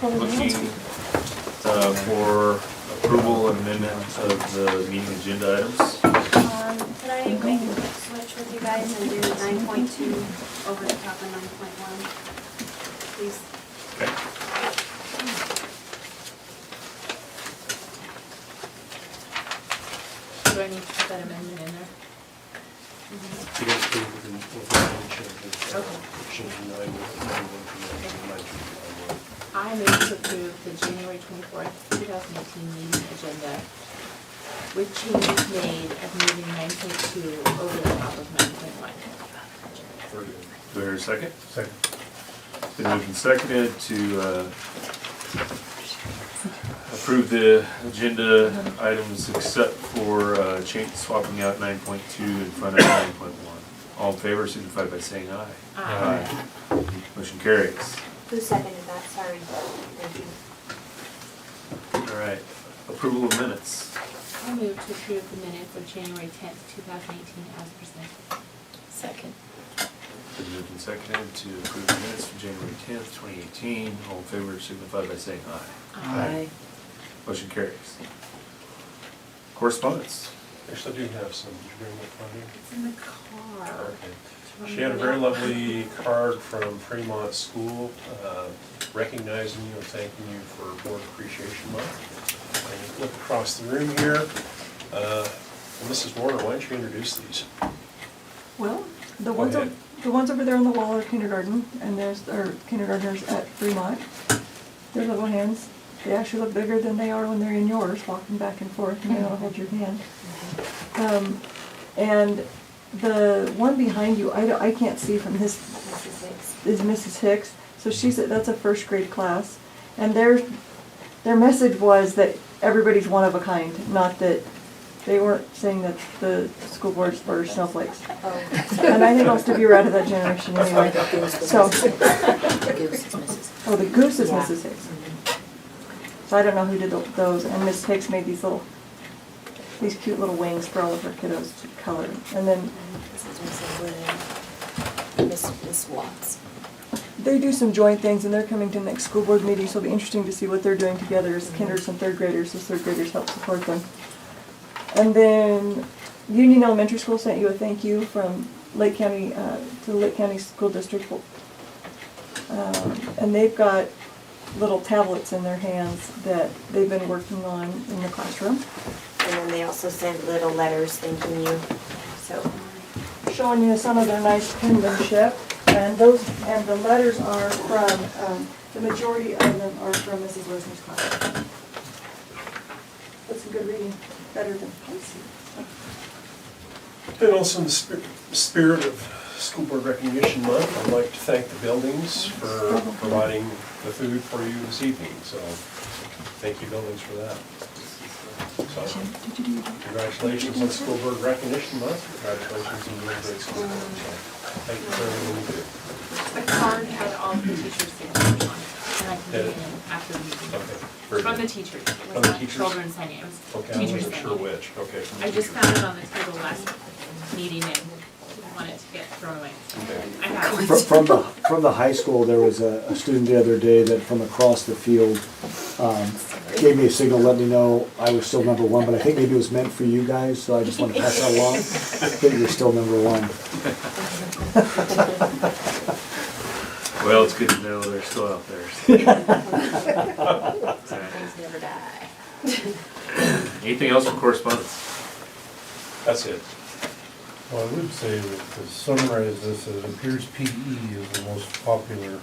Looking for approval and amendment of the meeting agenda items. Could I make a quick switch with you guys and do 9.2 over the top of 9.1, please? Okay. Do I need to put that amendment in there? You guys do with the changes. Okay. Changing 9 with 9 to 9. I move to approve the January 24th, 2018 meeting agenda with changes made of moving 9.2 over the top of 9.1. Do I hear a second? Second. Been moved and seconded to approve the agenda items except for change swapping out 9.2 in front of 9.1. All in favor signify by saying aye. Aye. Motion carries. Who seconded that? Sorry. Thank you. All right. Approval of minutes. I move to approve the minutes of January 10th, 2018 as presented. Second. Been moved and seconded to approve the minutes for January 10th, 2018. All in favor signify by saying aye. Aye. Motion carries. Correspondence. Actually, I do have some. Did you bring that from me? It's in the car. Okay. She had a very lovely card from Fremont School recognizing you and thanking you for Board Appreciation Month. And you look across the room here. Mrs. Warner, why don't you introduce these? Well, the Go ones, ahead. the ones over there on the wall are kindergarten, and there's our kindergartners at Fremont. Their little hands, they actually look bigger than they are when they're in yours, walking back and forth, and they want to hold your hand. And the one behind you, I can't see from this, is Mrs. Hicks. So that's a first grade class, and their message was that everybody's one of a kind, not that they weren't saying that the school boards were snowflakes. And I think most of you are out of that generation anyway. So, oh, the goose is Mrs. Hicks. So I don't know who did those, and Miss Hicks made these cute little wings for all of her kiddos to color. And then Miss Watts. they do some joint things, and they're coming to next school board meeting, so it'll be interesting to see what they're doing together as kinders and third graders, as third graders help support them. And then Union Elementary School sent you a thank you from Lake County, to the Lake County School District. And they've got little tablets in their hands that they've been working on in the classroom. And then they also sent little letters thanking you, so. Showing you some of their nice penmanship. And the letters are from, the majority of them are from Mrs. Lesney's class. That's some good reading, better than Pisces. And also in the spirit of School Board Recognition Month, I'd like to thank the buildings for providing the food for you this evening. So thank you, buildings, for that. So, Did you do your job? congratulations on School Board Recognition Month. Congratulations on your great school. So, thank you for everything you do. The card had all of the teachers' signatures on it, and I can Did get it? it in after the meeting. Okay, very From the good. teachers. It From was the not teachers? children signing it. It was Okay, I teachers wasn't signing sure it. which. Okay. from the I just teachers. found it on the table last meeting and didn't want it to get thrown away. Okay. I have it. From the high school, there was a student the other day that from across the field gave me a signal, let me know I was still number one, but I think maybe it was meant for you guys, so I just want to pass that along, that you're still number one. Well, it's good to know they're still out there. Things never die. Anything else for correspondence? That's it. Well, I would say that to summarize this, it appears PE is the most popular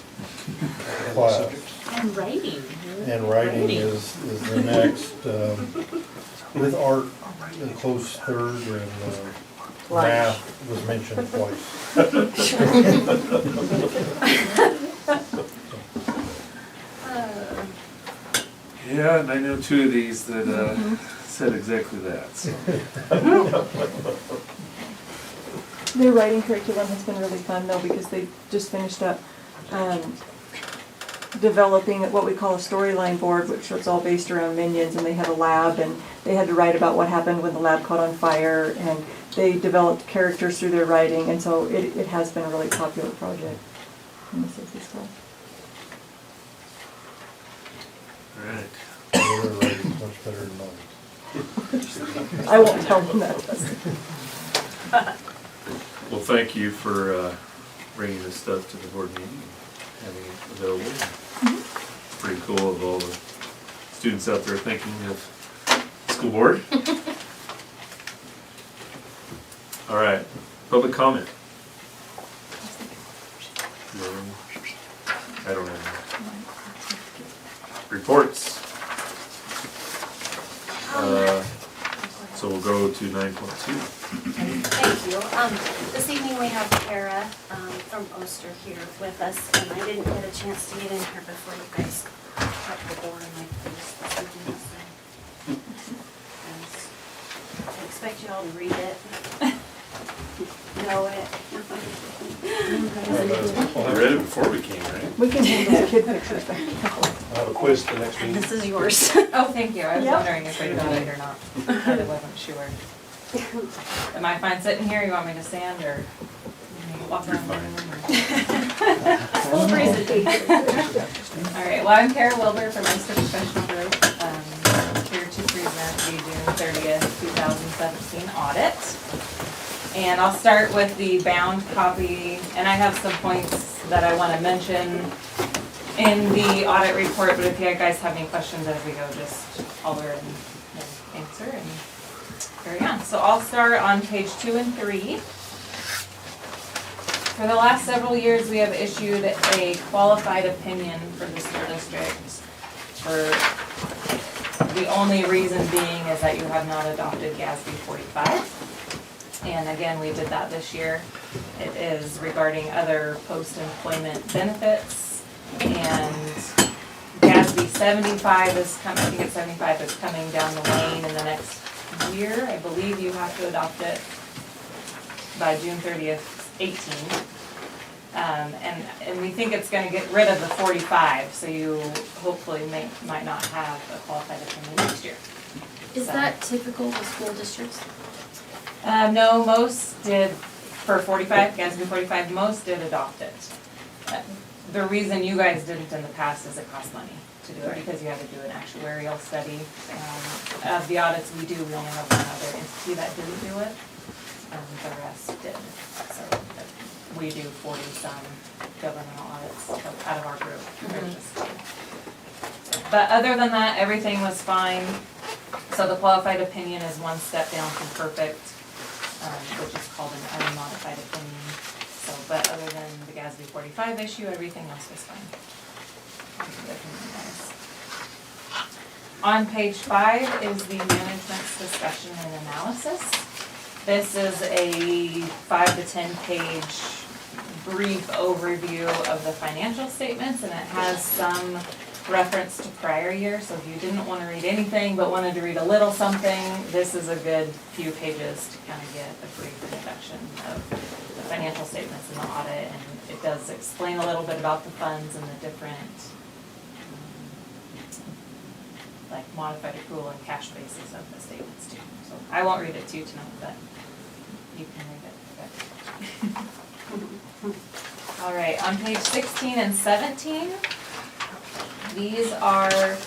class. And writing. And writing is the next, with art, a close third, and math was mentioned twice. Yeah, and I know two of these that said exactly that. So. Their writing curriculum has been really fun though, because they just finished up developing what we call a storyline board, which was all based around Minions, and they had a lab, and they had to write about what happened when the lab caught on fire, and they developed characters through their writing, and so it has been a really popular project. in the safety class. All right. Their writing's much better than mine. I won't tell them that. Well, thank you for bringing this stuff to the board meeting and having it available. It's pretty cool of all the students out there thinking of school board. All right, public comment. I don't have any. Reports. So we'll go to 9.2. Thank you. This evening we have Kara from Oster here with us, and I didn't get a chance to get in here before you guys cut the board in my face this evening, so. I expect you all to read it, know it. I read it before we came, right? We can take those kid pictures back. I'll have a quiz for next meeting. This is yours. Oh, thank you. I was Yep. wondering if I got it or not. I wasn't sure. Am I fine sitting here? You want me to stand or walk around the room? Full presentation. All right, well, I'm Kara Wilbur from Meister Professional Group. Here to present the June 30th, 2017 audit. And I'll start with the bound copy, and I have some points that I want to mention in the audit report, but if you guys have any questions as we go, just holler and answer and carry on. So I'll start on page 2 and 3. For the last several years, we have issued a qualified opinion for the school district. For the only reason being is that you have not adopted GASB 45. And again, we did that this year. It is regarding other post-employment benefits. And GASB 75 is coming, I think it's 75 is coming down the lane in the next year. I believe you have to adopt it by June 30th, 18. And we think it's gonna get rid of the 45, so you hopefully might not have a qualified opinion next year. Is that typical with school districts? No, most did, for 45, GASB 45, most did adopt it. The reason you guys didn't in the past is it costs money to do it, because you have to do an actuarial study. Of the audits we do, we only have one other entity that didn't do it, the rest did. So we do 40-some governmental audits out of our group. But other than that, everything was fine. So the qualified opinion is one step down from perfect, which is called an unmodified opinion. So, but other than the GASB 45 issue, everything else was fine. On page 5 is the management's discussion and analysis. This is a 5 to 10 page brief overview of the financial statements, and it has some reference to prior year. So if you didn't want to read anything but wanted to read a little something, this is a good few pages to kind of get a brief introduction of the financial statements and the audit, and it does explain a little bit about the funds and the different like modified accrual and cash basis of the statements too. So I won't read it to you tonight, but you can read it. All right, on page 16 and 17, these are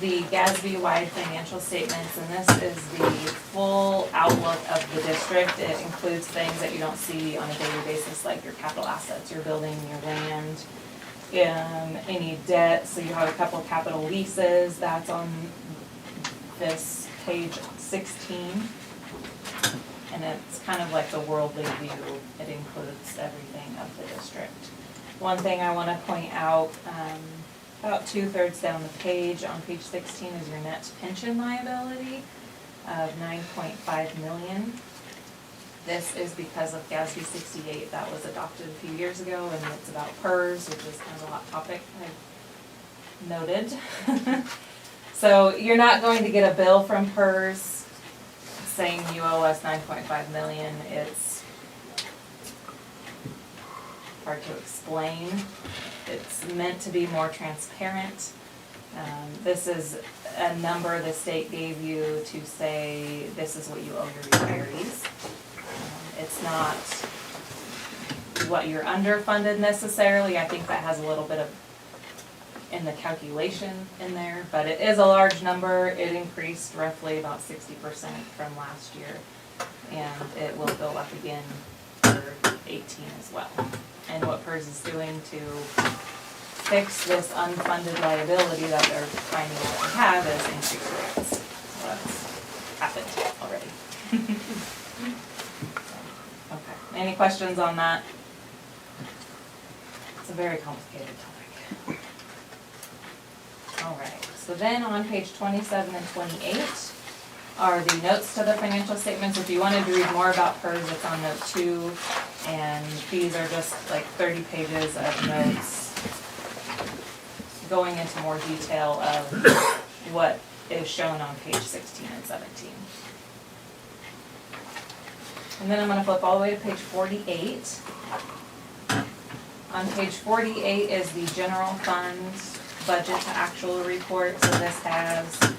the GASB-wide financial statements, and this is the full outlook of the district. It includes things that you don't see on a daily basis, like your capital assets, your building, your land, any debt. So you have a couple of capital leases, that's on this page 16. And it's kind of like the worldly view. It includes everything of the district. One thing I want to point out, about 2/3 down the page, on page 16 is your net pension liability of $9.5 million. This is because of GASB 68 that was adopted a few years ago, and it's about PERS, which is kind of a hot topic I noted. So you're not going to get a bill from PERS saying you owe us $9.5 million. It's hard to explain. It's meant to be more transparent. This is a number the state gave you to say this is what you owe your retirees. It's not what you're underfunded necessarily. I think that has a little bit of in the calculation in there, but it is a large number. It increased roughly about 60% from last year, and it will go up again for 18 as well. And what PERS is doing to fix this unfunded liability that they're finding out they have is increase rates. So that's happened already. Okay, any questions on that? It's a very complicated topic. All right, so then on page 27 and 28 are the notes to the financial statements. If you wanted to read more about PERS, it's on note 2, and these are just like 30 pages of notes going into more detail of what is shown on page 16 and 17. And then I'm going to flip all the way to page 48. On page 48 is the general fund budget to actual report. So this has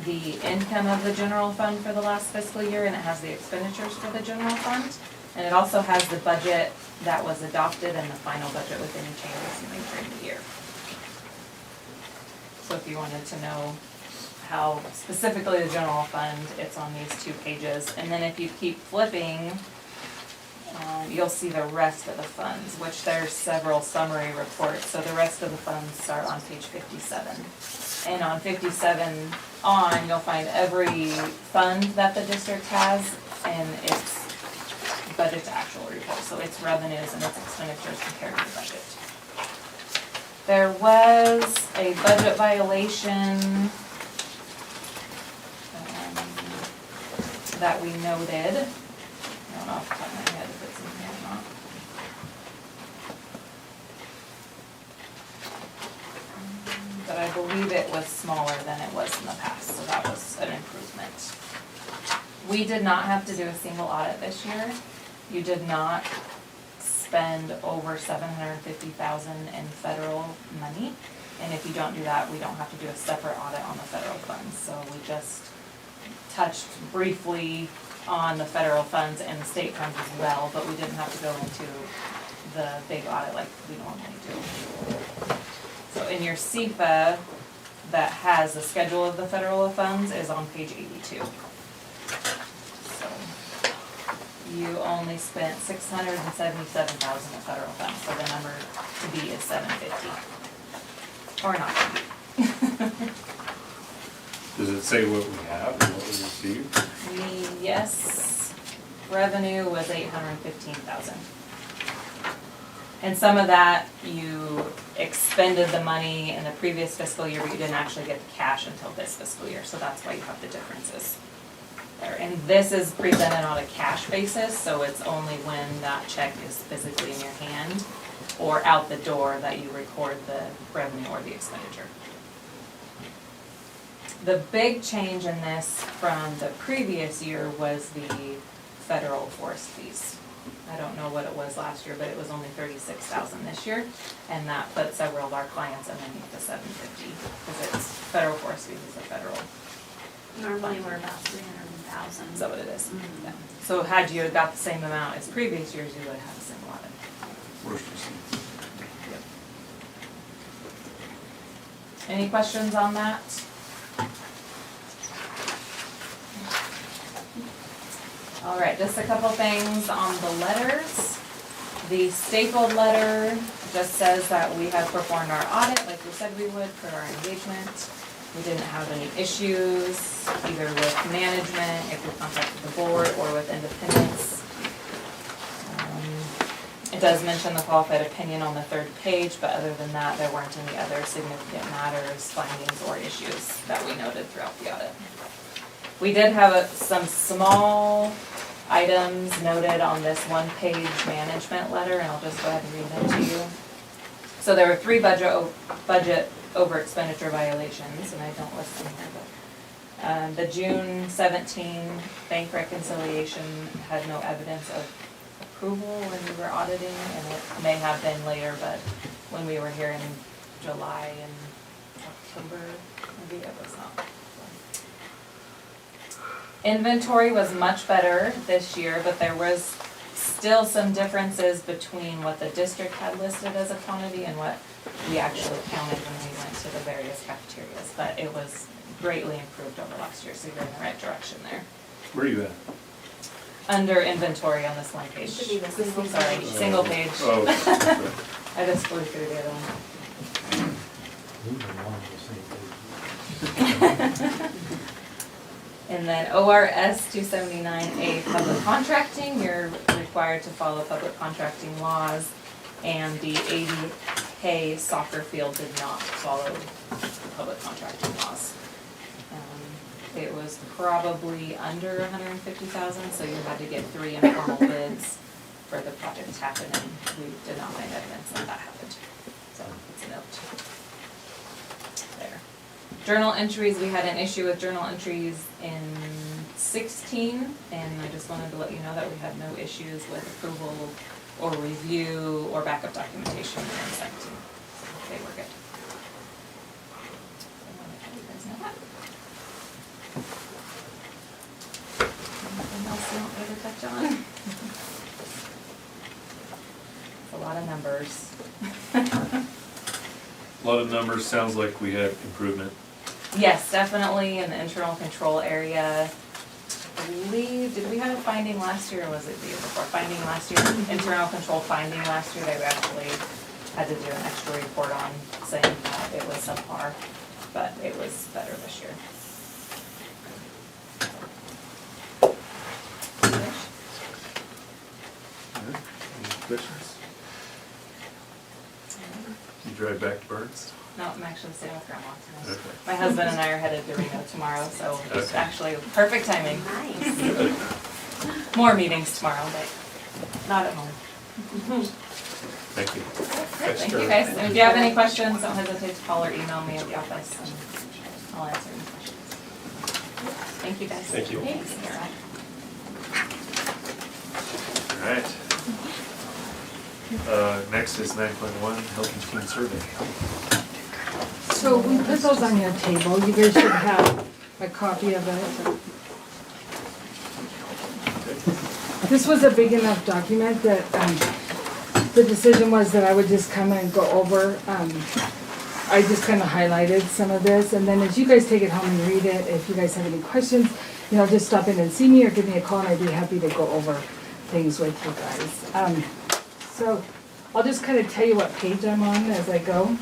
the income of the general fund for the last fiscal year, and it has the expenditures for the general fund. And it also has the budget that was adopted and the final budget with any changes made during the year. So if you wanted to know how specifically the general fund, it's on these 2 pages. And then if you keep flipping, you'll see the rest of the funds, which there's several summary reports. So the rest of the funds start on page 57. And on 57 on, you'll find every fund that the district has and its budget to actual report. So its revenues and its expenditures compared to the budget. There was a budget violation that we noted. I don't know off the top of my head if it's in here or not. But I believe it was smaller than it was in the past, so that was an improvement. We did not have to do a single audit this year. You did not spend over $750,000 in federal money. And if you don't do that, we don't have to do a separate audit on the federal funds. So we just touched briefly on the federal funds and the state funds as well, but we didn't have to go into the big audit like we normally do. So in your CFA that has the schedule of the federal funds is on page 82. So you only spent $677,000 of federal funds, so the number to be is 750. Or not to be. Does it say what we have and what we received? Yes, revenue was $815,000. And some of that, you expended the money in the previous fiscal year, but you didn't actually get the cash until this fiscal year, so that's why you have the differences there. And this is presented on a cash basis, so it's only when that check is physically in your hand or out the door that you record the revenue or the expenditure. The big change in this from the previous year was the federal forest fees. I don't know what it was last year, but it was only $36,000 this year, and that put several of our clients underneath the $750 because it's federal forest fees is a federal. Normally we're about 300,000. Is that what it is? Mhm. Yeah. So had you got the same amount as previous years, you would have had the same audit. Worst received. Any questions on that? All right, just a couple things on the letters. The stapled letter just says that we have performed our audit like we said we would for our engagement. We didn't have any issues either with management, if we contacted the board, or with independents. It does mention the qualified opinion on the 3rd page, but other than that, there weren't any other significant matters, findings, or issues that we noted throughout the audit. We did have some small items noted on this 1-page management letter, and I'll just go ahead and read them to you. So there were 3 budget over expenditure violations, and I don't list them here, but the June 17 bank reconciliation had no evidence of approval when we were auditing, and it may have been later, but when we were here in July and October, maybe it was not. Inventory was much better this year, but there was still some differences between what the district had listed as a quantity and what we actually counted when we went to the various cafeterias, but it was greatly improved over last year, so you're in the right direction there. Where are you at? Under inventory on this one page. It should be the single Sorry, page. single page. Oh, okay. I just flew through the other one. These are one and the same page. And then ORS 279A, public contracting, you're required to follow public contracting laws. And the 80K soccer field did not follow the public contracting laws. It was probably under 150,000, so you had to get 3 informal bids for the project to happen, and we did not find evidence that that happened. So it's a note. There. Journal entries, we had an issue with journal entries in 16, and I just wanted to let you know that we had no issues with approval or review or backup documentation in 17. So they were good. I wanted to let you guys know that. Anything else you want me to touch on? It's a lot of numbers. A lot of numbers, sounds like we had improvement. Yes, definitely in the internal control area. I believe, did we have a finding last year, or was it the year before? Finding last year, internal control finding last year, they actually had to do an extra report on saying that it was subpar, but it was better this year. Any questions? You drive back to Burns? No, I'm actually staying with Grandma tonight. Okay. My husband and I are headed to Reno tomorrow, so it's Okay. actually perfect timing. Nice. More meetings tomorrow, but not at home. Thank you. Thank you guys, and if you have any questions, don't hesitate to call or email me at the office, and I'll answer any questions. Thank you guys. Thank you. Thanks, Kara. All right. Next is 9.1, Health and Teen Survey. So we put those on your table, you guys should have a copy of it. This was a big enough document that, the decision was that I would just come and go over, I just kinda highlighted some of this, and then as you guys take it home and read it, if you guys have any questions, just stop in and see me or give me a call and I'd be happy to go over things with you guys. So I'll just kind of tell you what page I'm on as I go.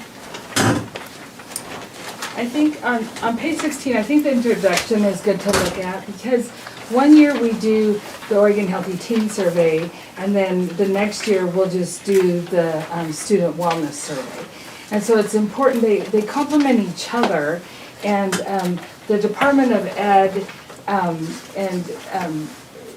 I think on page 16, I think the introduction is good to look at because one year we do the Oregon Healthy Teen Survey, and then the next year we'll just do the Student Wellness Survey. And so it's important, they complement each other, and the Department of Ed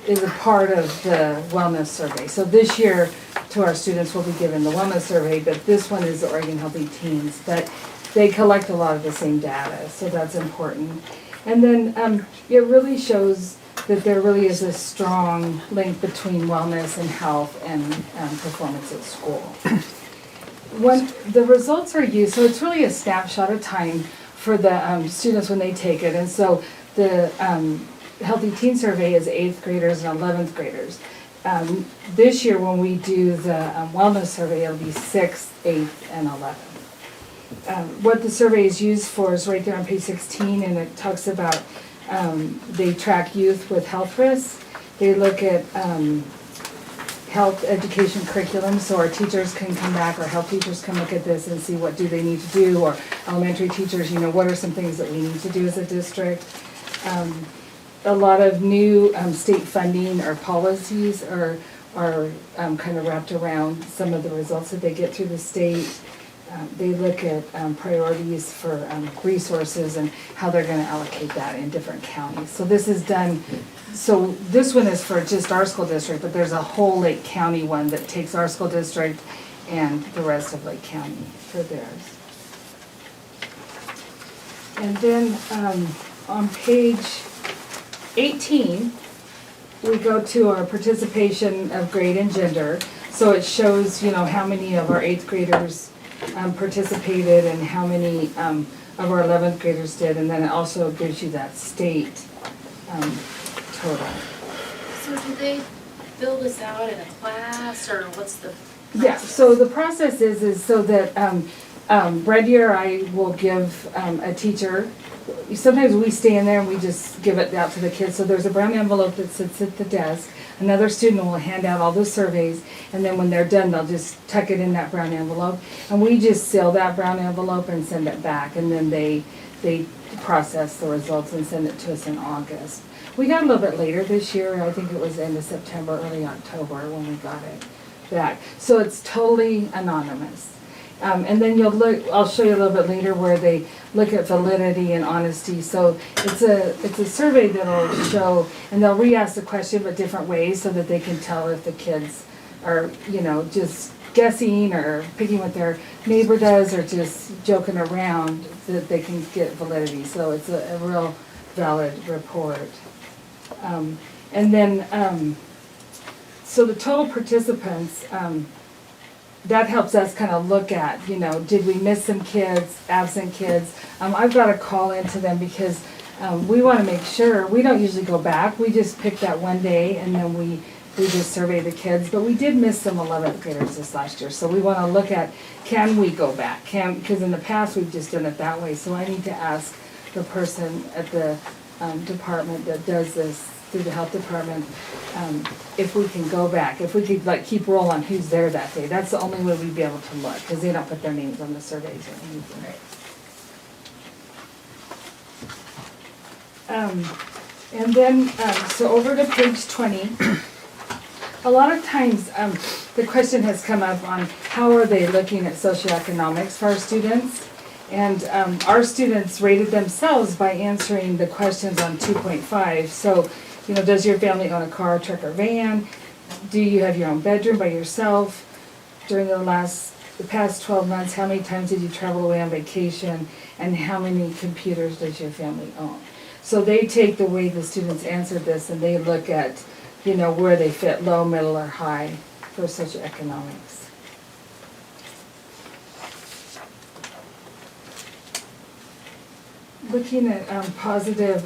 is a part of the Wellness Survey. So this year, to our students, we'll be given the Wellness Survey, but this one is the Oregon Healthy Teens. But they collect a lot of the same data, so that's important. And then it really shows that there really is a strong link between wellness and health and performance at school. When the results are used, so it's really a snapshot of time for the students when they take it. And so the Healthy Teen Survey is 8th graders and 11th graders. This year when we do the Wellness Survey, it'll be 6th, 8th, and 11th. What the survey is used for is right there on page 16, and it talks about they track youth with health risks. They look at health education curriculum, so our teachers can come back, our health teachers can look at this and see what do they need to do, or elementary teachers, what are some things that we need to do as a district. A lot of new state funding or policies are kind of wrapped around some of the results that they get through the state. They look at priorities for resources and how they're going to allocate that in different counties. So this is done, so this one is for just our school district, but there's a whole Lake County one that takes our school district and the rest of Lake County for theirs. And then on page 18, we go to our participation of grade and gender. So it shows, how many of our 8th graders participated and how many of our 11th graders did, and then it also gives you that state total. So do they fill this out in a class, or what's the? Yeah, so the process is so that, Red Year, I will give, a teacher, sometimes we stay in there and we just give it out to the kids, so there's a brown envelope that sits at the desk. Another student will hand out all the surveys, and then when they're done, they'll just tuck it in that brown envelope. And we just seal that brown envelope and send it back, and then they process the results and send it to us in August. We got a little bit later this year, I think it was end of September, early October when we got it back. So it's totally anonymous. And then you'll look, I'll show you a little bit later where they look at validity and honesty. So it's a survey that'll show, and they'll re-ask the question but different ways so that they can tell if the kids are, just guessing or picking what their neighbor does or just joking around, that they can get validity. So it's a real valid report. And then, so the total participants, that helps us kind of look at, did we miss some kids, absent kids? I've got to call into them because we want to make sure, we don't usually go back, we just pick that one day and then we just survey the kids. But we did miss some 11th graders this last year, so we want to look at, can we go back? Because in the past we've just done it that way, so I need to ask the person at the department that does this through the health department, if we can go back, if we could keep roll on who's there that day. That's the only way we'd be able to look, because they don't put their names on the surveys or anything. And then, so over to page 20. A lot of times, the question has come up on how are they looking at socioeconomics for our students? And our students rated themselves by answering the questions on 2.5. So, does your family own a car, truck, or van? Do you have your own bedroom by yourself? During the past 12 months, how many times did you travel away on vacation? And how many computers does your family own? So they take the way the students answered this and they look at, where they fit, low, middle, or high for socioeconomics. Looking at positive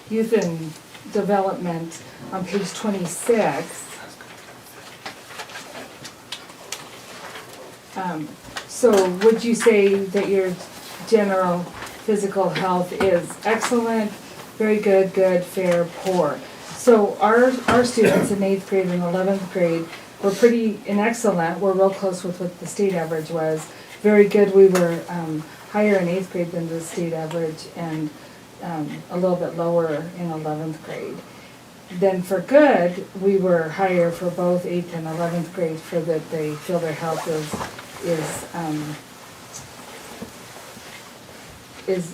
youth and development on page 26. So would you say that your general physical health is excellent, very good, good, fair, poor? So our students in 8th grade and 11th grade were pretty excellent. We're real close with what the state average was. Very good, we were higher in 8th grade than the state average, and a little bit lower in 11th grade. Then for good, we were higher for both 8th and 11th grade, for that they feel their health is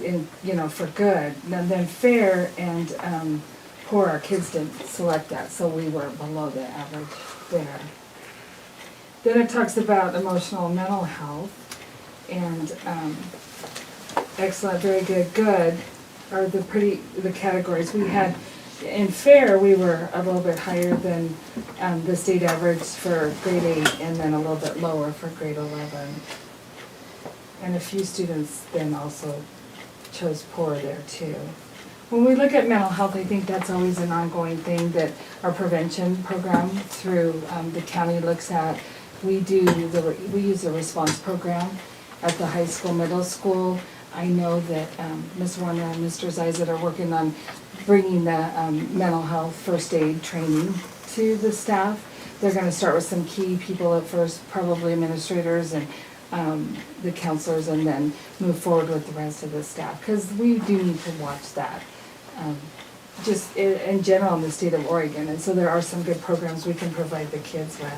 in, for good. And then fair and poor, our kids didn't select that, so we were below the average there. Then it talks about emotional and mental health, and excellent, very good, good are the categories. We had, in fair, we were a little bit higher than the state average for grade 8, and then a little bit lower for grade 11. And a few students then also chose poor there too. When we look at mental health, I think that's always an ongoing thing that our prevention program through the county looks at. We use the response program at the high school, middle school. I know that Ms. Warner and Mr. Zizet are working on bringing the mental health first aid training to the staff. They're going to start with some key people at first, probably administrators and the counselors, and then move forward with the rest of the staff, because we do need to watch that just in general in the state of Oregon. And so there are some good programs we can provide the kids with.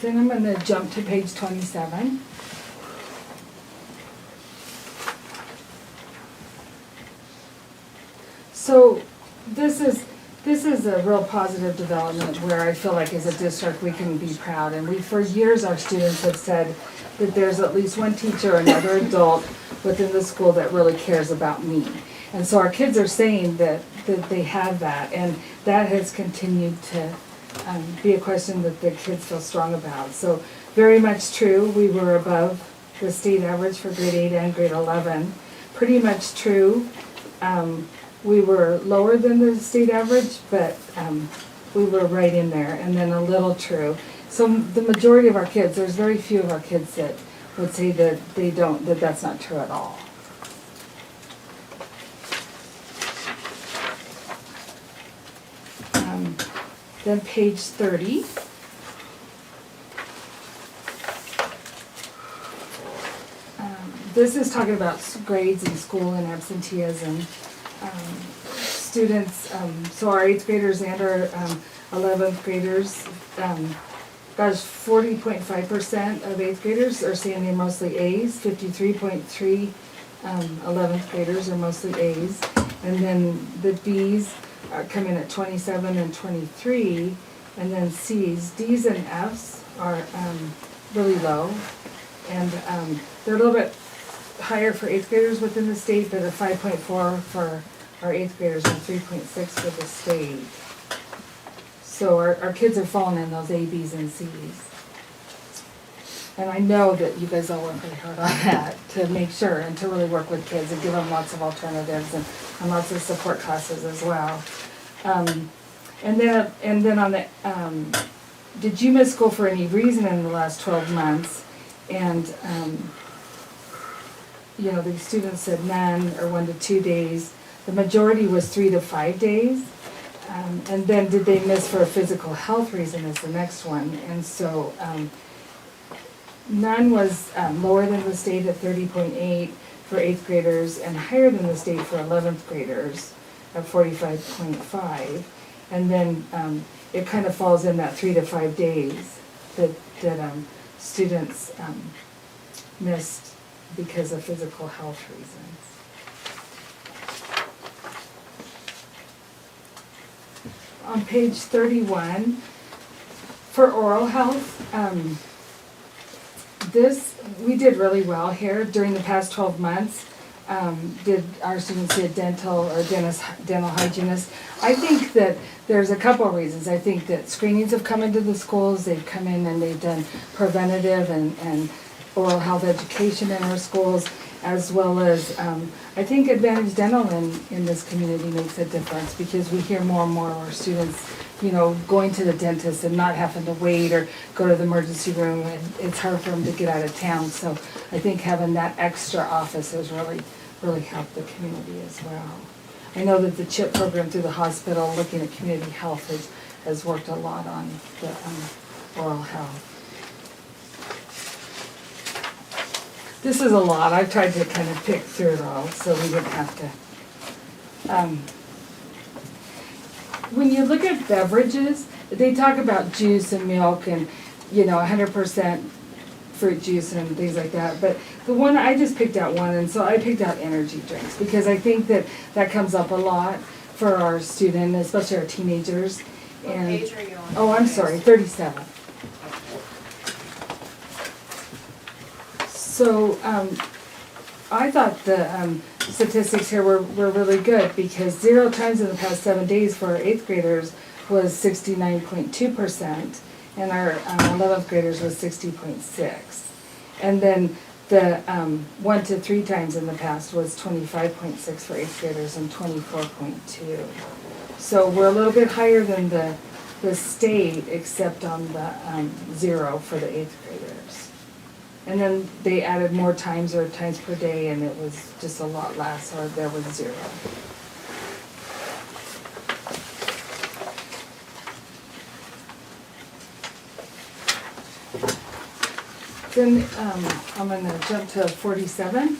Then I'm going to jump to page 27. So this is a real positive development where I feel like as a district we can be proud. And for years our students have said that there's at least one teacher or another adult within the school that really cares about me. And so our kids are saying that they have that, and that has continued to be a question that the kids feel strong about. So very much true, we were above the state average for grade 8 and grade 11. pretty much true. We were lower than the state average, but we were right in there, and then a little true. So the majority of our kids, there's very few of our kids that would say that that's not true at all. Then page 30. This is talking about grades in school and absenteeism. Students, so our 8th graders and our 11th graders, gosh, 40.5% of 8th graders are saying they're mostly A's, 53.3 11th graders are mostly A's. And then the B's come in at 27 and 23, and then C's. D's and F's are really low, and they're a little bit higher for 8th graders within the state, but a 5.4 for our 8th graders and 3.6 for the state. So our kids are falling in those A, B's, and C's. And I know that you guys all work really hard on that to make sure and to really work with kids and give them lots of alternatives and lots of support classes as well. And then on the, did you miss school for any reason in the last 12 months? And, you know, the students said none or 1 to 2 days. The majority was 3 to 5 days. And then did they miss for a physical health reason is the next one. And so none was lower than the state at 30.8 for 8th graders and higher than the state for 11th graders at 45.5. And then it kind of falls in that 3 to 5 days that students missed because of physical health reasons. On page 31, for oral health, we did really well here during the past 12 months. Did our students see a dental or dental hygienist? I think that there's a couple of reasons. I think that screenings have come into the schools. They've come in and they've done preventative and oral health education in our schools, as well as I think Advantage Dental in this community makes a difference because we hear more and more of our students, you know, going to the dentist and not having to wait or go to the emergency room, and it's hard for them to get out of town. So I think having that extra office has really helped the community as well. I know that the CHIP program through the hospital, looking at community health, has worked a lot on the oral health. This is a lot. I've tried to kind of pick through it all so we wouldn't have to. When you look at beverages, they talk about juice and milk and, you know, 100% fruit juice and things like that. But the one, I just picked out one, and so I picked out energy drinks because I think that comes up a lot for our students, especially our teenagers. What And, page are you on? oh, I'm sorry, 37. So I thought the statistics here were really good because 0 times in the past 7 days for our 8th graders was 69.2%, and our 11th graders was 60.6. And then the 1 to 3 times in the past was 25.6 for 8th graders and 24.2. So we're a little bit higher than the state, except on the 0 for the 8th graders. And then they added more times or times per day, and it was just a lot less, or there was 0. Then I'm going to jump to 47.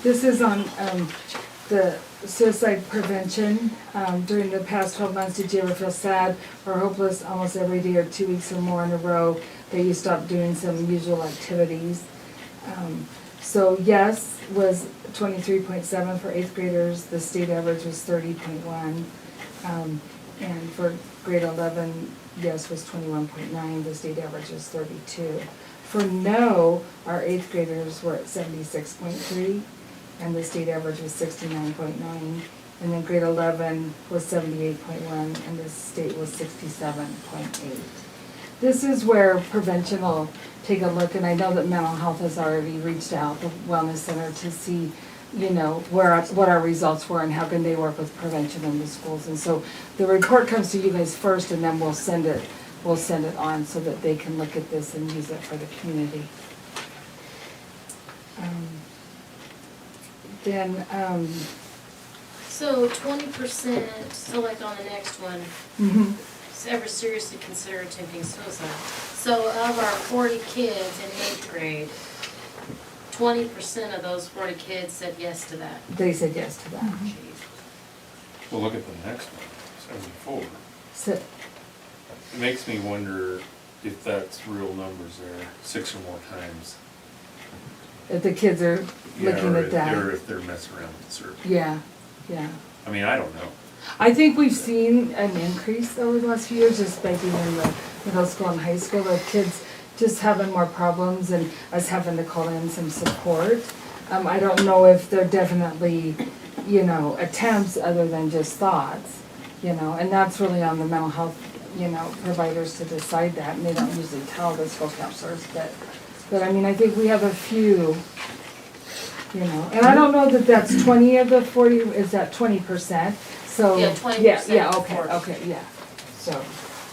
This is on the suicide prevention. During the past 12 months, did you ever feel sad or hopeless almost every day or 2 weeks or more in a row that you stopped doing some usual activities? So yes was 23.7 for 8th graders. The state average was 30.1. And for grade 11, yes was 21.9. The state average was 32. For no, our 8th graders were at 76.3. And the state average was 69.9, And then grade 11 was 78.1, and the state was 67.8. This is where prevention will take a look, and I know that mental health has already reached out, the wellness center, to see, you know, what our results were and how can they work with prevention in the schools. And so the report comes to you guys first, and then we'll send it on so that they can look at this and use it for the community. So 20%, so like on the next one, Mhm. is ever seriously consider attempting suicide. So of our 40 kids in 8th grade, 20% of those 40 kids said yes to that. They said yes to that. Jeez. Well, look at the next one, 74. So, It makes me wonder if that's real numbers there, 6 or more times. if the kids are Yeah, looking or at if- that. Or if they're messing around with the survey. Yeah, yeah. I mean, I don't know. I think we've seen an increase over the last few years, just by being in the middle school and high school, of kids just having more problems and us having to call in some support. I don't know if they're definitely, you know, attempts other than just thoughts, you know, and that's really on the mental health, you know, providers to decide that, and they don't usually tell the school counselors, but I mean, I think we have a few, you know, and I don't know that that's 20 of the 40, is that 20%? So, Yeah, 20% yeah, of okay, 40. okay, yeah, so,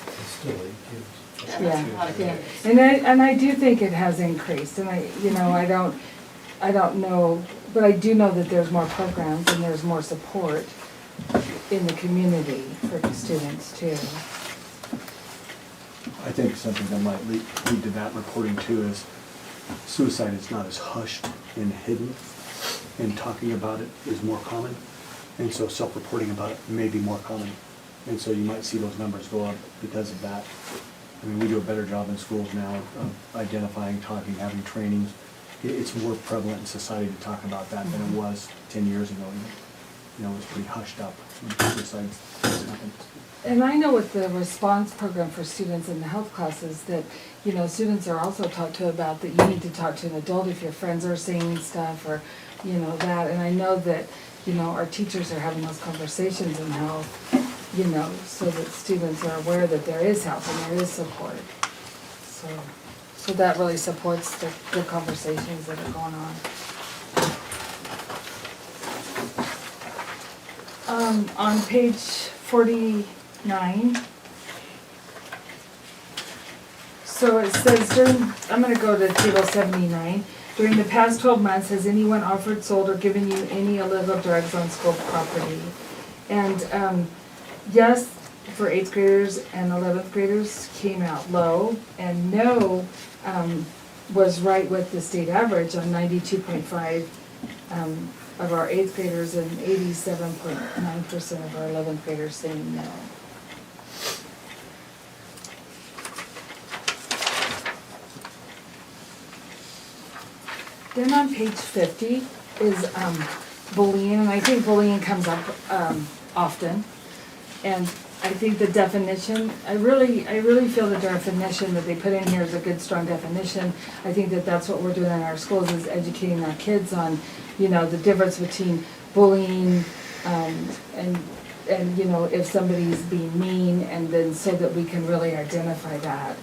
It's still 8 kids. Yeah, yeah, that's a lot of yeah. kids. And I do think it has increased, and I don't know, but I do know that there's more programs and there's more support in the community for the students too. I think something that might lead to that reporting too is suicide is not as hushed and hidden, and talking about it is more common. And so self-reporting about it may be more common. And so you might see those numbers go up because of that. I mean, we do a better job in schools now of identifying, talking, having trainings. It's more prevalent in society to talk about that than it was 10 years ago. You know, it was pretty hushed up when suicide happened. And I know with the response program for students in the health classes that, you know, students are also talked to about that you need to talk to an adult if your friends are saying stuff or, you know, that. And I know that, you know, our teachers are having those conversations in health, you know, so that students are aware that there is help and there is support. So that really supports the conversations that are going on. On page 49, so it says I'm gonna go to table 79. During the past 12 months, has anyone offered, sold, or given you any illegal drugs on school property? And yes, for 8th graders and 11th graders came out low, and no was right with the state average on 92.5 of our 8th graders and 87.9% of our 11th graders saying no. Then on page 50 is bullying, and I think bullying comes up often. And I think the definition, I really feel the definition that they put in here is a good, strong definition. I think that that's what we're doing in our schools, is educating our kids on, you know, the difference between bullying and you know, if somebody's being mean, and then so that we can really identify that.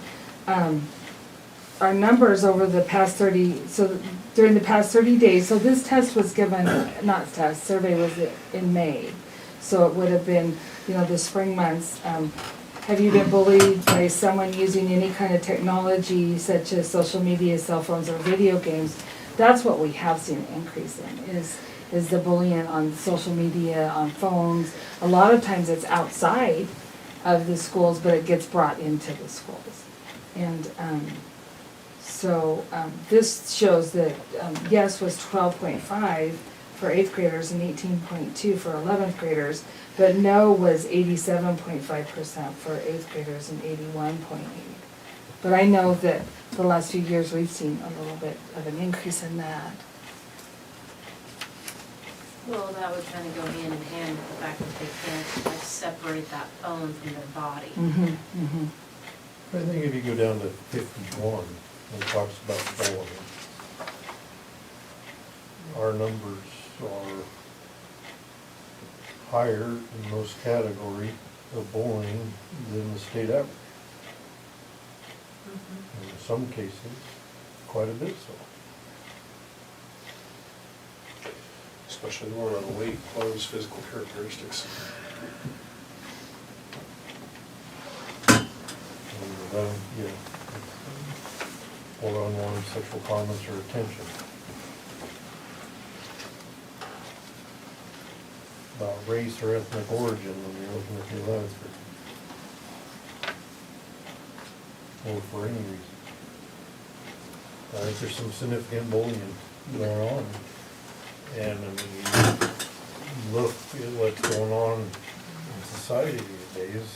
Our numbers over the past 30, so during the past 30 days, so this test was given, not test, survey was in May. So it would have been, you know, the spring months. Have you been bullied by someone using any kind of technology such as social media, cell phones, or video games? That's what we have seen an increase in, is the bullying on social media, on phones. A lot of times it's outside of the schools, but it gets brought into the schools. And so this shows that yes was 12.5 for 8th graders and 18.2 for 11th graders, but no was 87.5% for 8th graders and 81.8. But I know that the last few years we've seen a little bit of an increase in that. Well, that would kind of go hand in hand with the fact that they can't like separate that phone from their body. I think if you go down to 51, it talks about bullying. Our numbers are higher in most category of bullying than the state average. In some cases, quite a bit so. Especially the one on weight, clothes, physical characteristics. Yeah, or unwanted sexual comments or attention. About race or ethnic origin when you're looking at the 11th grade. Or for any reason. I think there's some significant bullying going on. And I mean, you look at what's going on in society these days,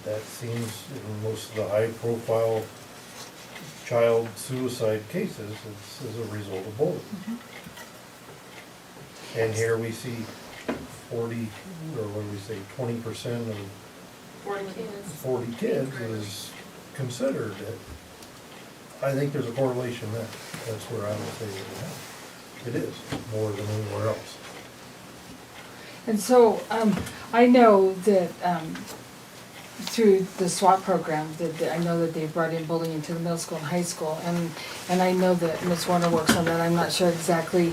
that seems in most of the high-profile child suicide cases, it's as a result of bullying. And here we see 40, or what do we say, 20% of 40 kids is considered it. I think there's a correlation there. That's where I would say that it is, more than anywhere else. And so, I know that, through the SWAT program, that I know that they brought in bullying into the middle school and high school, and I know that Ms. Warner works on that. I'm not sure exactly,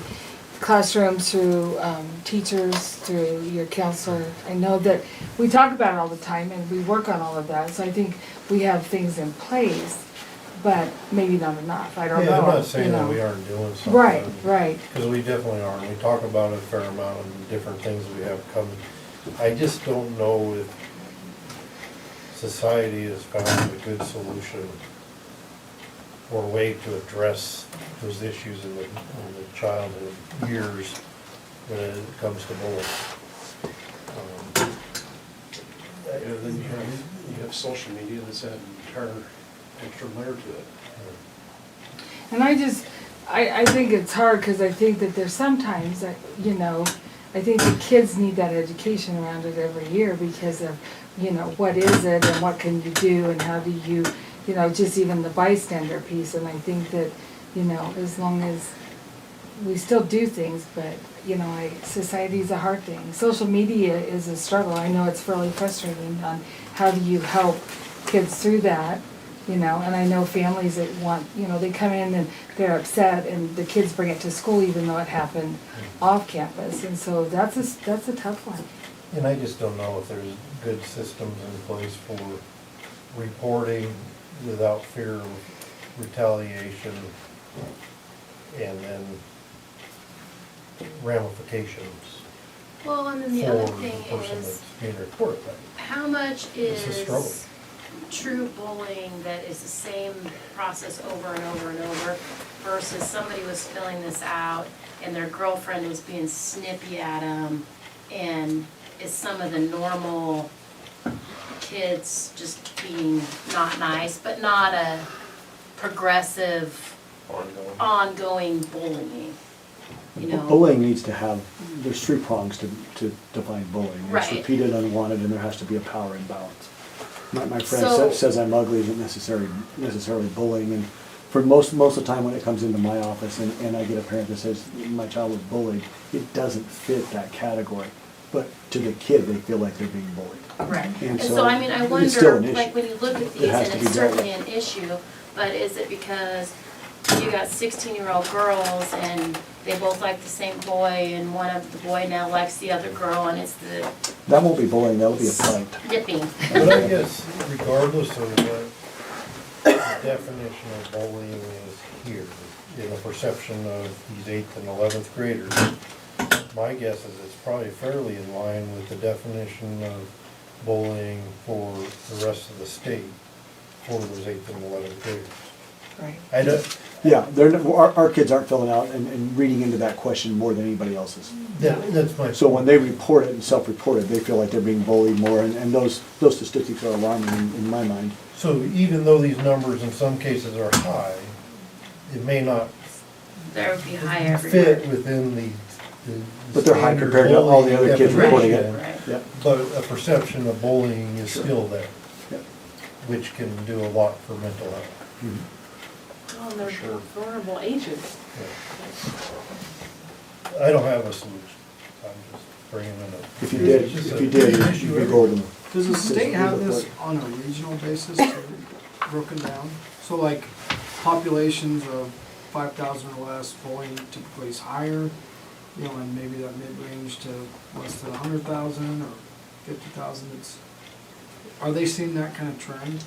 classrooms, through teachers, through your counselor. I know that we talk about it all the time and we work on all of that, so I think we have things in place, but maybe not enough, I don't know. Yeah, I'm not saying you that know. we aren't doing something. Right, right. Because we definitely are, and we talk about it a fair amount of different things we have coming. I just don't know if society has found a good solution or way to address those issues in the childhood years when it comes to bullying. Then you have social media that's added an entire extra layer to it. And I think it's hard, because I think that there's sometimes that, I think the kids need that education around it every year because of, what is it and what can you do and how do you, just even the bystander piece. And I think that, as long as we still do things, but, society's a hard thing. Social media is a struggle. I know it's fairly frustrating on how do you help kids through that, and I know families that want, they come in and they're upset and the kids bring it to school even though it happened off campus. And so that's a tough one. And I just don't know if there's good systems in place for reporting without fear of retaliation and then ramifications Well, and then for the the other thing person is, that's being reported. how much It's a struggle. is true bullying that is the same process over and over and over versus somebody was filling this out and their girlfriend was being snippy at them, and is some of the normal kids just being not nice, but not a progressive, ongoing bullying, Bullying needs to have, there's three prongs to define bullying. It's Right. repeated, unwanted, and there has to be a power imbalance. My friend So- says I'm ugly isn't necessarily bullying, and for most of the time when it comes into my office and I get a parent that says my child was bullied, it doesn't fit that category. But to the kid, they feel like they're being bullied. right. And And so so, I mean, I it's still wonder, an like, issue. when you look at It these, has and to it's be dealt certainly an issue, but is it because you got 16-year-old girls and they both like the same boy and one of the boy now likes the other girl and it's the That won't be bullying, that'll be a fight. nipping? But I guess regardless of what the definition of bullying is here, in the perception of these 8th and 11th graders, my guess is it's probably fairly in line with the definition of bullying for the rest of the state for those 8th and 11th graders. Right. I don't, Yeah, our kids aren't filling out and reading into that question more than anybody else's. that's my. So when they report it and self-report it, they feel like they're being bullied more, and those statistics are alarming in my mind. So even though these numbers in some cases are high, it may not There would be high everywhere. fit within the But they're high standard compared to all the other kids bullying reporting it. definition. Right. Yep. But a perception of bullying is Sure. still there, Yep. which can do a lot for mental health. Mhm. Well, they're Sure. vulnerable ages. I don't have a solution. I'm just bringing in a. If you did, you'd be golden. Does the state have this Report. on a regional basis, broken down? So like populations of 5,000 or less, bullying typically is higher, you know, and maybe that mid-range to less than 100,000 or 50,000, are they seeing that kind of trend?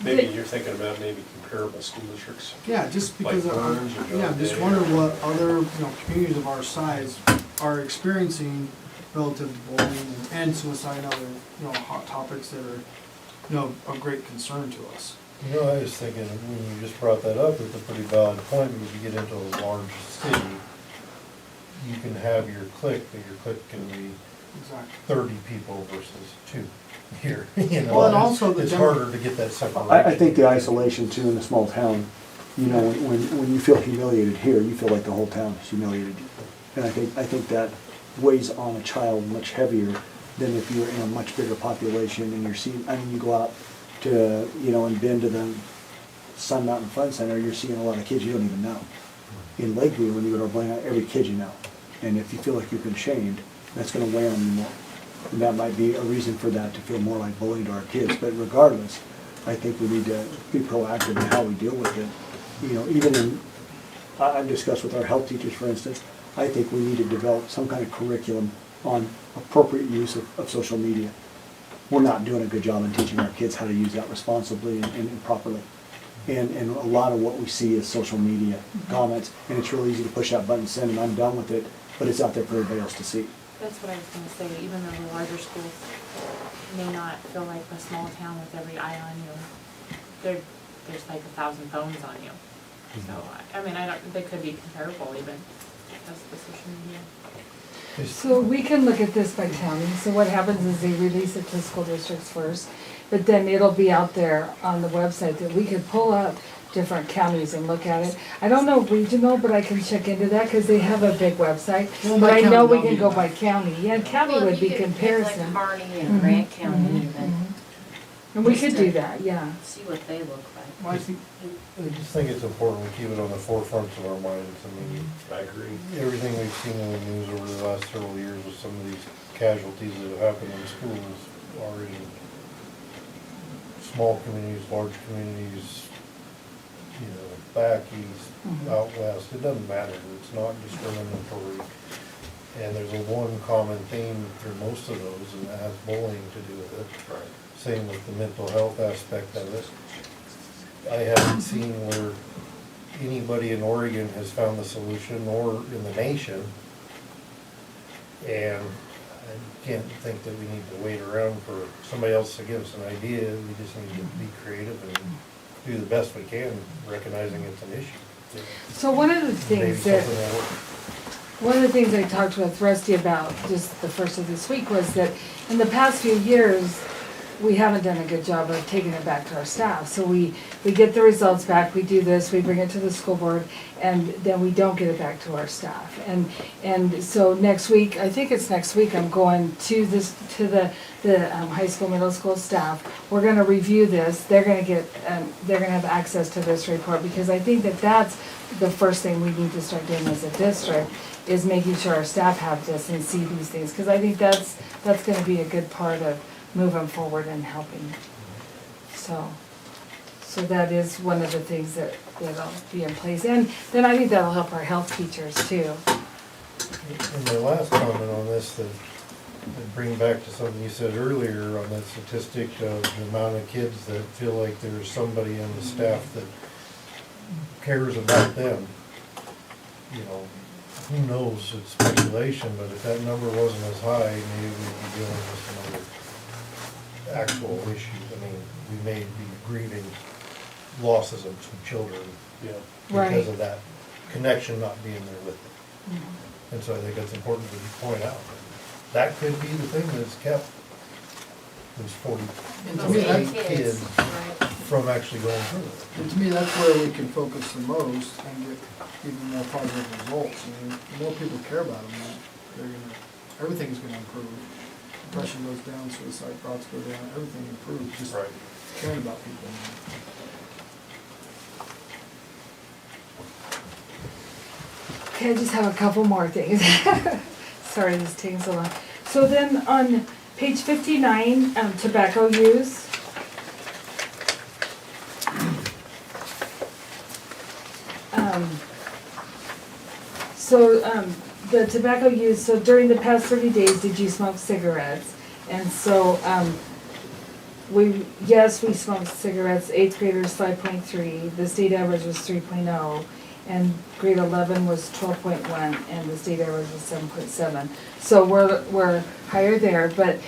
Maybe you're thinking about maybe comparable school districts. Yeah, just because Like of, Burns or yeah, John just Day. wonder what other, you know, communities of our size are experiencing relative to bullying and suicide and other, you know, hot topics that are, you know, of great concern to us. You know, I was thinking, when you just brought that up, it's a pretty valid point, because you get into a large city, you can have your clique, but your clique can be Exactly. 30 people versus 2 here, you know? Well, and also the it's demo- harder to get that separation. I think the isolation too in a small town, you know, when you feel humiliated here, you feel like the whole town is humiliated you. And I think that weighs on a child much heavier than if you're in a much bigger population and you're seeing, I mean, you go out to, you know, and been to the Sun Mountain Fun Center, you're seeing a lot of kids you don't even know. In Lakeview, when you go to Blaine, every kid you know. And if you feel like you've been shamed, that's gonna weigh on you more. And that might be a reason for that, to feel more like bullying to our kids. But regardless, I think we need to be proactive in how we deal with it. You know, even in, I've discussed with our health teachers, for instance, I think we need to develop some kind of curriculum on appropriate use of social media. We're not doing a good job in teaching our kids how to use that responsibly and properly. And a lot of what we see is social media comments, and it's really easy to push that button, send, and I'm done with it, but it's out there for everybody else to see. That's what I was gonna say, even though the larger schools may not feel like a small town with every eye on you, there's like 1,000 phones on you. So, I mean, they could be comparable even, because of the social media. So we can look at this by county. So what happens is they release it to school districts first, but then it'll be out there on the website that we could pull up different counties and look at it. I don't know regional, but I can check into that because they have a big website. Well, But by I know county, we that'll can be go the by best. county. Yeah, county Well, would be you could pick comparison. like Harney and Grant County even, And we could do that, yeah. see what they look like. Well, I think, I just think it's important we keep it on the forefront of our minds. I mean, I agree. everything we've seen in the news over the last several years with some of these casualties that have happened in schools are in small communities, large communities, you know, back east, out west, it doesn't matter, it's not discriminatory. And there's a one common theme through most of those, and that has bullying to do with it. Right. Same with the mental health aspect of it. I haven't seen where anybody in Oregon has found the solution, or in the nation. And I can't think that we need to wait around for somebody else to give us an idea. We just need to be creative and do the best we can, recognizing it's an issue. So one of the Maybe things that, something will work. one of the things I talked with Rusty about just the first of this week was that in the past few years, we haven't done a good job of taking it back to our staff. So we get the results back, we do this, we bring it to the school board, and then we don't get it back to our staff. And so next week, I think it's next week, I'm going to the high school, middle school staff. We're gonna review this, they're gonna have access to this report, because I think that that's the first thing we need to start doing as a district, is making sure our staff have this and see these things, because I think that's gonna be a good part of moving forward and helping. So that is one of the things that'll be in place, and then I think that'll help our health teachers too. And my last comment on this, that bring back to something you said earlier on that statistic of the amount of kids that feel like there's somebody on the staff that cares about them. You know, who knows, it's speculation, but if that number wasn't as high, maybe we'd be dealing with some other actual issues. I mean, we may be grieving losses of some children, Yeah. Right. because of that connection not being there with them. And so I think that's important to point out. That could be the thing that's kept those 40 and to me, Those that, kids Right. from actually going through it. and to me, that's where we can focus the most and get even more positive results. I mean, the more people care about them, everything's gonna improve. Depression goes down, suicide thoughts go down, everything improves, just Right. caring about people. Okay, I just have a couple more things. sorry this is taking so long. So then on page 59, tobacco use. The tobacco use, so during the past 30 days, did you smoke cigarettes? And so, yes, we smoked cigarettes, 8th graders 5.3, the state average was 3.0, and grade 11 was 12.1, and the state average was 7.7. So we're higher there, but,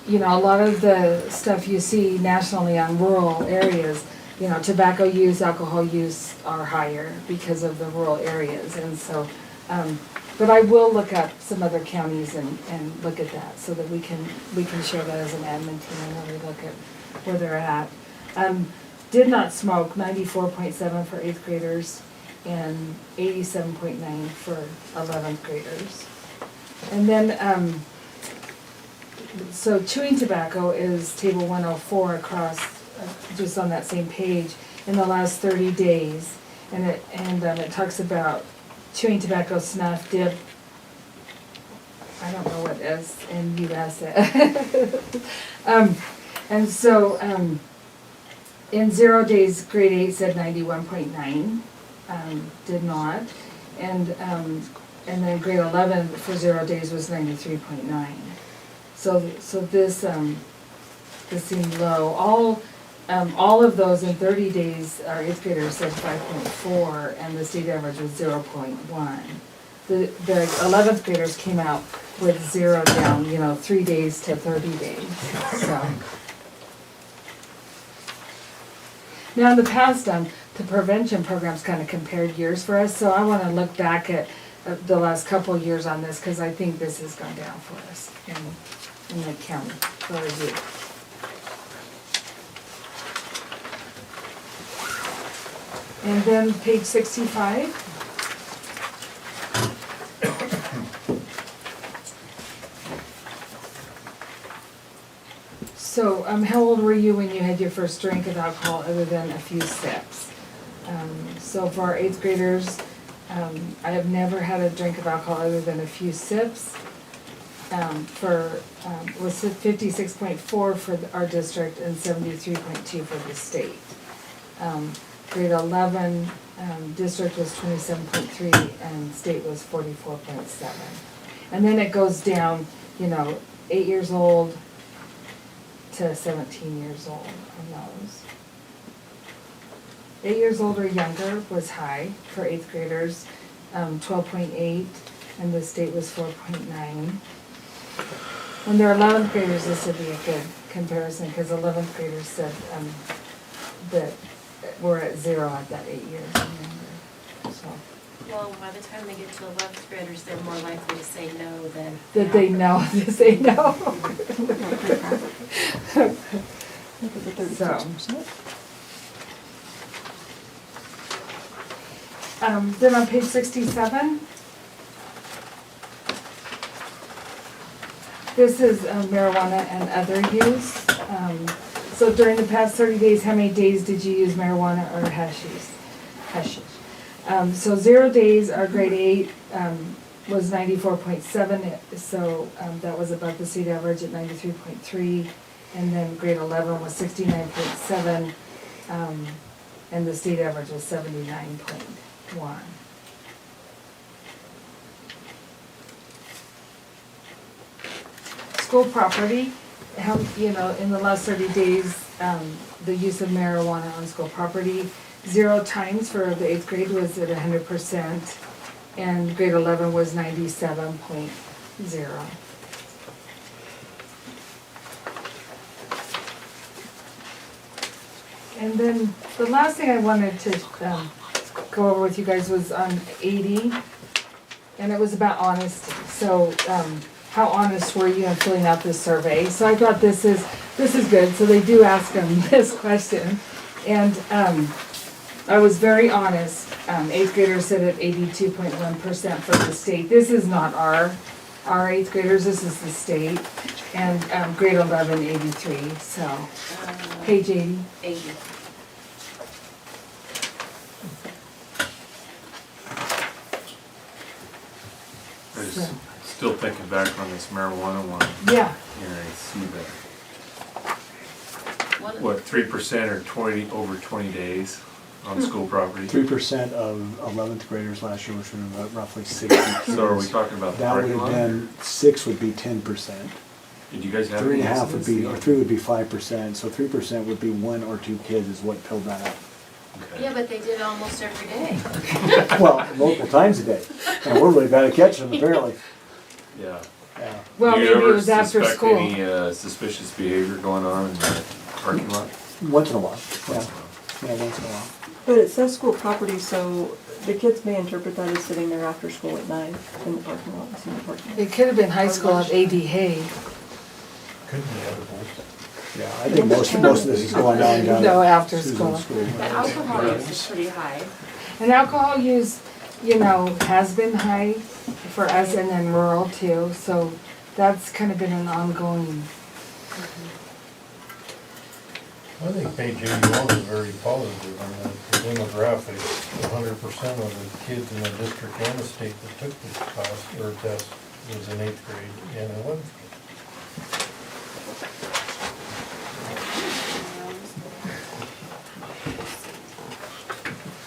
you know, a lot of the stuff you see nationally on rural areas, you know, tobacco use, alcohol use are higher because of the rural areas, and so, but I will look up some other counties and look at that, so that we can share that as an admin team and really look at where they're at. Did not smoke, 94.7 for 8th graders, and 87.9 for 11th graders. And then, so chewing tobacco is table 104 across, just on that same page, in the last 30 days. And it talks about chewing tobacco, snuff, dip, I don't know what is, and you asked it. And so, in 0 days, grade 8 said 91.9, did not. And then grade 11 for 0 days was 93.9. So this seemed low. All of those in 30 days, our 8th graders said 5.4, and the state average was 0.1. The 11th graders came out with 0 down, you know, 3 days to 30 days, so. Now, in the past, the prevention programs kind of compared years for us, so I want to look back at the last couple years on this, because I think this has gone down for us in the county for our youth. And then page 65. So, how old were you when you had your first drink of alcohol other than a few sips? So for our 8th graders, I have never had a drink of alcohol other than a few sips. Was 56.4 for our district and 73.2 for the state. Grade 11, district was 27.3 and state was 44.7. And then it goes down, you know, 8 years old to 17 years old on those. 8 years old or younger was high for 8th graders, 12.8, and the state was 4.9. When they're 11th graders, this would be a good comparison, because 11th graders said that we're at 0 at that 8 years and younger, so. Well, by the time they get to 11th graders, they're more likely to say no than. That they know, to say no. Then on page 67, this is marijuana and other use. So during the past 30 days, how many days did you use marijuana or hashish? So 0 days, our grade 8 was 94.7, so that was above the state average at 93.3. And then grade 11 was 69.7, and the state average was 79.1. School property, how, you know, in the last 30 days, the use of marijuana on school property, 0 times for the 8th grade was at 100%, and grade 11 was 97.0. And then the last thing I wanted to go over with you guys was on 80, and it was about honesty. So how honest were you in filling out this survey? So I thought this is good. So they do ask them this question, and I was very honest. 8th graders said at 82.1% for the state. This is not our 8th graders. This is the state, and grade 11 83. So page 80. 80. Still thinking back on this marijuana one, Yeah, and I see that, One of what, 3% or 20, over 20 days on school property? 3% of 11th graders last year, which would have been roughly 60 kids. So are we talking about the That would parking have lot? been, 6 would be 10%. Did you guys have Three any and a half would be, or incidents? 3 would be 5%, so 3% would be 1 or 2 kids is what filled that up. Okay. Yeah, but they did it almost every day. Well, multiple times a day, and we're really bad at catching them apparently. Yeah. Yeah. well, Do you maybe it ever was after suspect school. any suspicious behavior going on in the parking lot? Once in a while, yeah, yeah, once in a while. But it says school property, so the kids may interpret that as sitting there after school at night in the parking lot, in the parking lot. It could have been high school at AD Hay. Could be edibles. Yeah, I think most of this is going on down No, at after Susan's school. The alcohol use is pretty high. And alcohol use, has been high for us and then rural too, so that's kind of been an ongoing. I think page 81 is very positive on the demographics. 100% of the kids in the district and the state that took this class or test was in 8th grade and 11th grade.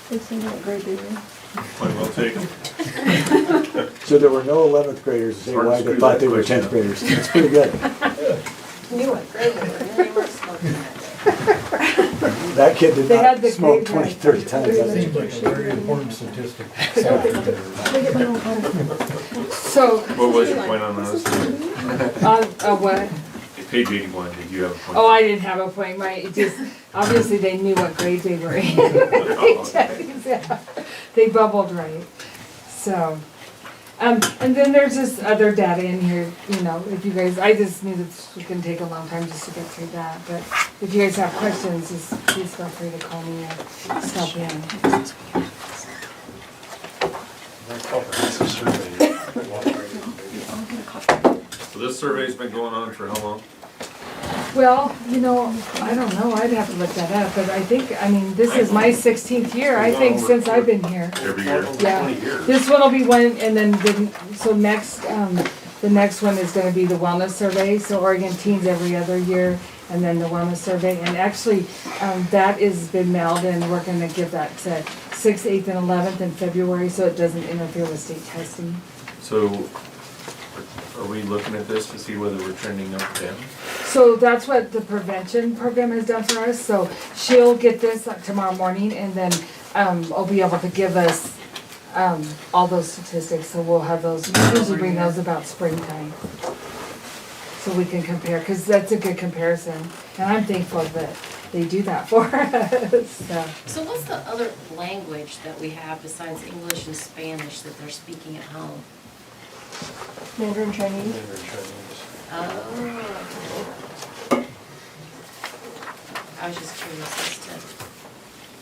They say what grade they were. Point well taken. So there were no 11th graders Hard to statewide that screw thought that they were question 10th up. graders. That's pretty good. Knew what grade they were in, they weren't smoking that day. That kid did They had not the smoke grade 20, right. 30 times. That's Seems for like a sure. very important statistic. They get my own kind. So, What was your point on those? what? Page 81, did you have a point? Oh, I didn't have a point, it just, obviously they knew what grade they were in. Oh, okay. They bubbled right, so. And then there's this other data in here, if you guys, I just knew this was gonna take a long time just to get through that, but if you guys have questions, just please feel free to call me or stop in. Very comprehensive survey. So this survey's been going on for how long? Well, I don't know, I'd have to look that up, but this is my 16th year, I think, since I've been here. Every year? Over Yeah. 20 years. This one will be one, and then the next one is gonna be the wellness survey, so Oregon Teens every other year, and then the wellness survey, and actually, that has been mailed, and we're gonna give that to 6th, 8th, and 11th in February, so it doesn't interfere with state testing. So are we looking at this to see whether we're trending up or down? So that's what the prevention program has done for us, so she'll get this tomorrow morning, and then, will be able to give us, all those statistics, so we'll have those, we usually bring those about springtime. So we can compare, cause that's a good comparison, and I'm thankful that they do that for us, so. So what's the other language that we have besides English and Spanish that they're speaking at home? Mandarin Chinese. Mandarin Chinese. Oh. I was just curious as to,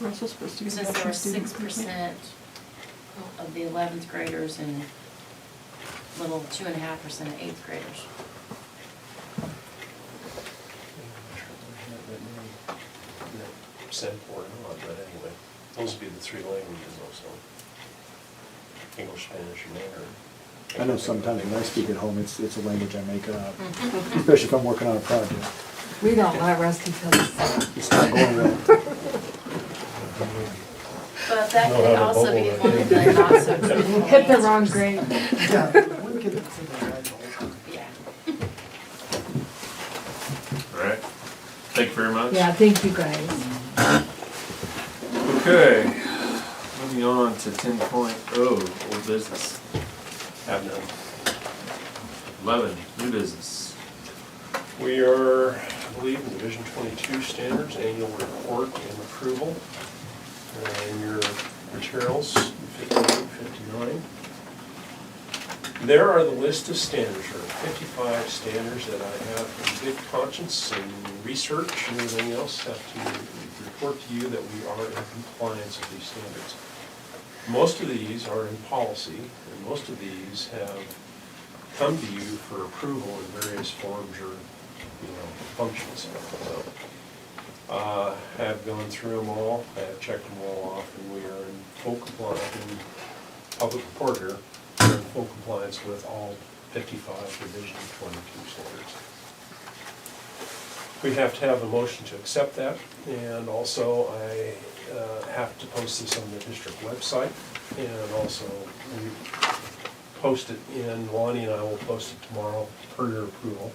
We're also supposed to get since there veteran were students. 6% of the 11th graders and little 2.5% of 8th graders. Sample or not, but anyway, those would be the 3 languages also. English, Spanish, and Mandarin. I know sometimes when I speak at home, it's a language I make up, especially if I'm working on a project. We don't let Rusty tell us. It's not going well. But that Know could how to also be bubble one it. of the not so critical Hit the answers. wrong grade. Yeah, one kid that said that right the whole time. Yeah. All right, thank you very much. Yeah, thank you guys. Okay, moving on to 10.0, old business. Have none. 11, new business. We are, I believe, in Division 22 standards, annual report and approval. In your materials, 58, 59. There are the list of standards, or 55 standards that I have in good conscience and research and everything else have to report to you that we are in compliance with these standards. Most of these are in policy, and most of these have come to you for approval in various forms or, functions. So, have gone through them all, I have checked them all off, and we are in full compliance, in public report here, we're in full compliance with all 55 Division 22 standards. We have to have a motion to accept that, and also I have to post this on the district website, and also we post it in, Lonnie and I will post it tomorrow per your approval,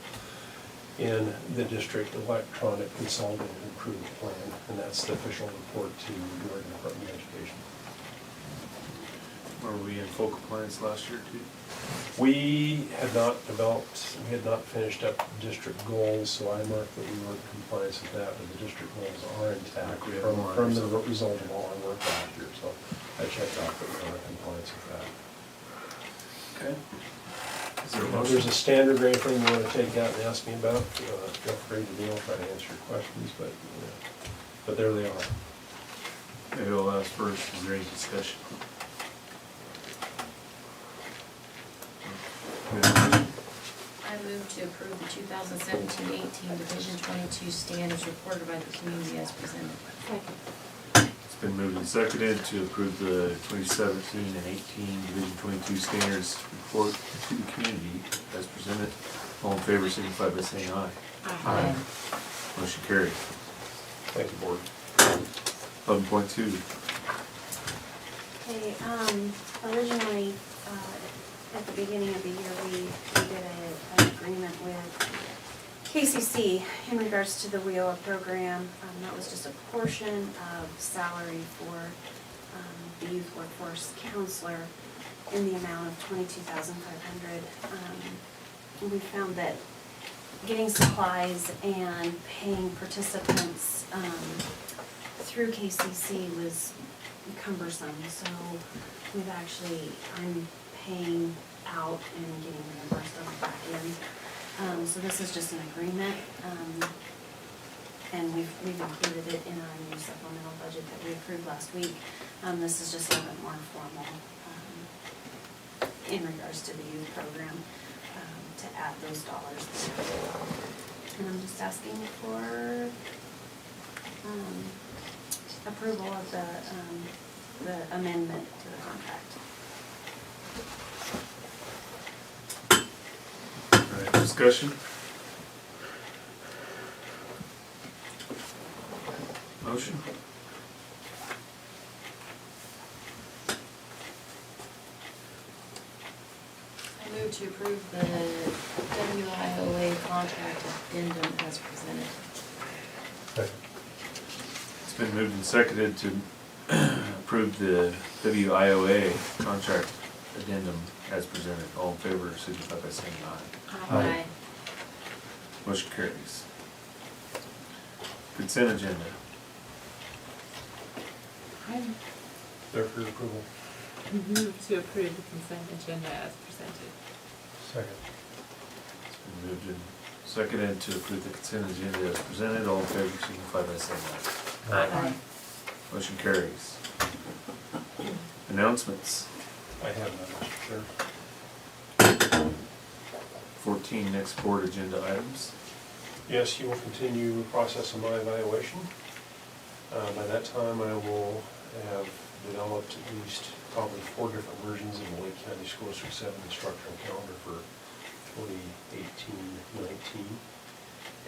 in the district electronic consolidated improvement plan, and that's the official report to the Oregon Department of Education. Were we in full compliance last year too? We had not finished up district goals, so I marked that we were in compliance with that, but the district goals are intact We have more, from the so. result of all our work last year, so I checked off that we are in compliance with that. Okay. Is there a If there's motion? a standard or anything you want to take out and ask me about, feel free to do, I'll try to answer your questions, but there they are. Maybe I'll ask first, is there any discussion? We have a motion. I move to approve the 2017-18 Division 22 standards reported by the community as presented. It's been moved and seconded to approve the 2017 and 18 Division 22 standards report to the community as presented. All in favor, signify by saying aye. Aye. Motion carried. Thank you, Board. 11.2. Okay, originally, at the beginning of the year, we did an agreement with KCC in regards to the WIOA program. That was just a portion of salary for the youth workforce counselor in the amount of $22,500. We found that getting supplies and paying participants through KCC was cumbersome, so I'm paying out and getting reimbursed on the back end. So this is just an agreement, and we've included it in our new supplemental budget that we approved last week. This is just a little bit more formal in regards to the youth program, to add those dollars there. And I'm just asking for approval of the amendment to the contract. All right, discussion? Motion? I move to approve the WIOA contract addendum as presented. It's been moved and seconded to approve the WIOA contract addendum as presented. All in favor, signify by saying aye. Aye. Motion carries. Consent agenda. I There for your approval. move to approve the consent agenda as presented. Second. It's been moved and seconded to approve the consent agenda as presented. All in favor, signify by saying aye. Aye. Motion carries. Announcements. I have none, Mr. Chair. 14 next board agenda items. Yes, you will continue the process of my evaluation. By that time, I will have developed at least probably 4 different versions of the Lake County School District 7 instructional calendar for 2018-19.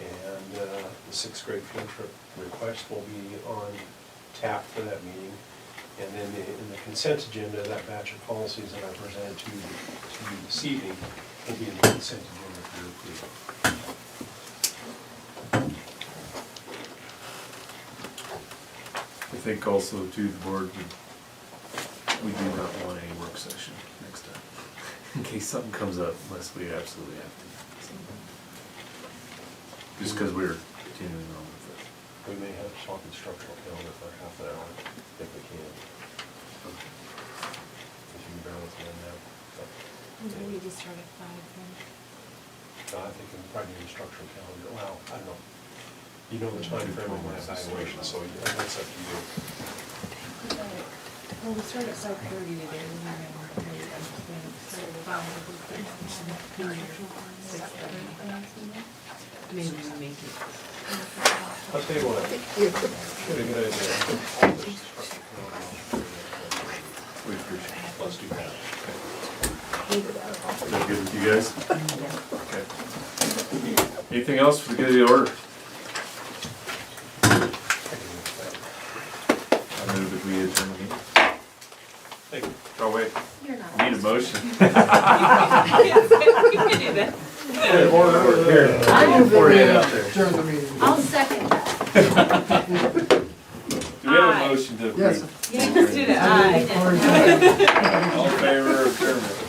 And the 6th grade field trip request will be on tap for that meeting. And then in the consent agenda, that batch of policies that I presented to you this evening will be in the consent agenda for your approval. I think also too, the board, we do not want a work session next time, in case something comes up, unless we absolutely have to. Just because we're continuing on with it. We may have to talk instructional calendar for half an hour, if we can. If you can bear with me on that. Maybe just start at 5 then. I think we can probably do instructional calendar, well, I don't know. You know the time frame of my evaluation, so that's up to you. Well, we start at 5:30 today, and then maybe I'm just gonna start at 5. Maybe we'll make it. I'll tell you what, should a good idea. We appreciate it. Let's do that. Is that good? good with you guys? Okay. Anything else for the good of the order? I move that we adjourn the meeting. Thank you. Oh, wait, You're not. need a motion. You can do that. I move Before you head that out there. we adjourn the meeting. I'll second that. Do we have a Aye. motion to approve? Yes. Yeah, let's do that. I did, or- All in favor of adjournment?